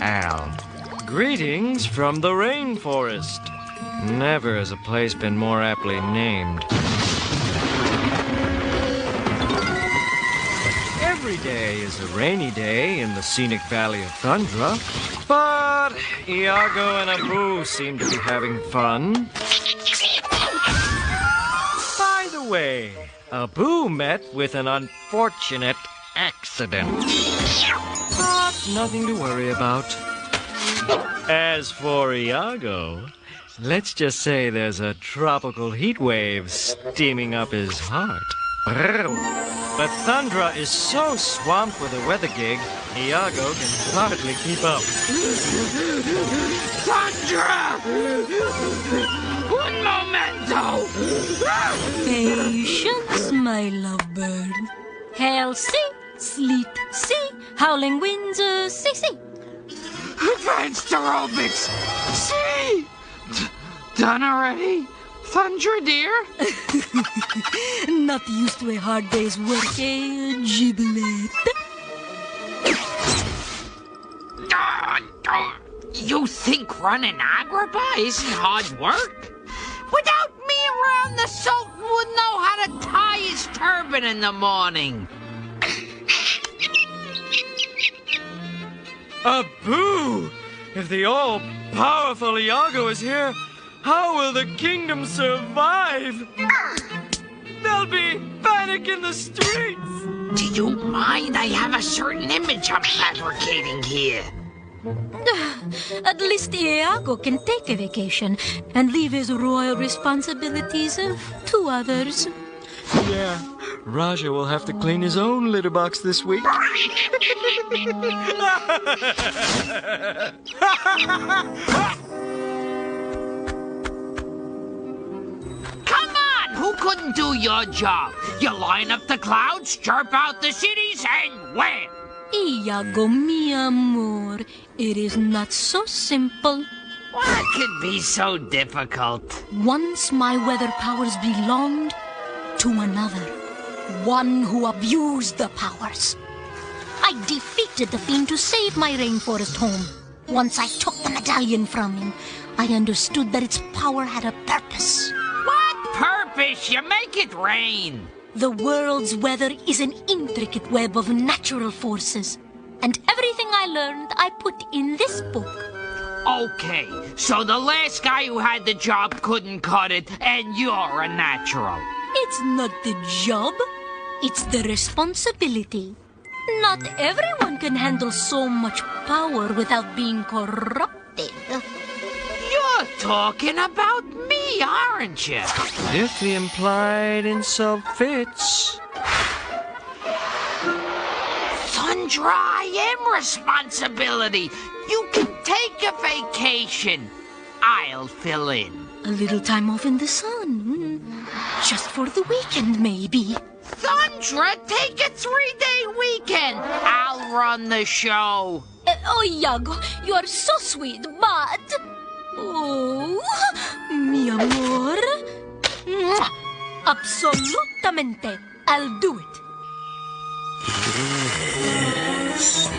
Al. Greetings from the rainforest. Never has a place been more aptly named. Every day is a rainy day in the scenic valley of Thundra, but Iago and Abu seem to be having fun. By the way, Abu met with an unfortunate accident. But nothing to worry about. As for Iago, let's just say there's a tropical heat wave steaming up his heart. But Thundra is so swamped with a weather gig, Iago can hardly keep up. Thundra! Un momento! Patience, my lovebird. Hail sea, sleet sea, howling winds sea. Advanced aerobics! See! Done already? Thundra, dear? Not used to a hard day's work, eh, Giblet? You think running Agrabah isn't hard work? Without me around, the Sultan would know how to tie his turban in the morning. Abu! If the all-powerful Iago is here, how will the kingdom survive? There'll be panic in the streets! Do you mind? I have a certain image I'm fabricating here. At least Iago can take a vacation and leave his royal responsibilities to others. Yeah, Raja will have to clean his own litter box this week. Come on! Who couldn't do your job? You line up the clouds, chirp out the cities, and wham! Iago, mi amor, it is not so simple. What could be so difficult? Once my weather powers belonged to another, one who abused the powers. I defeated the fiend to save my rainforest home. Once I took the medallion from him, I understood that its power had a purpose. What purpose? You make it rain. The world's weather is an intricate web of natural forces, and everything I learned I put in this book. Okay, so the last guy who had the job couldn't cut it, and you're a natural. It's not the job, it's the responsibility. Not everyone can handle so much power without being corrupted. You're talking about me, aren't you? If the implied insult fits. Thundra, I am responsibility. You can take a vacation. I'll fill in. A little time off in the sun. Just for the weekend, maybe. Thundra, take a 3-day weekend. I'll run the show. Oh, Iago, you are so sweet, but... Oh, mi amor. Mwah. Absolutamente. I'll do it. Yes.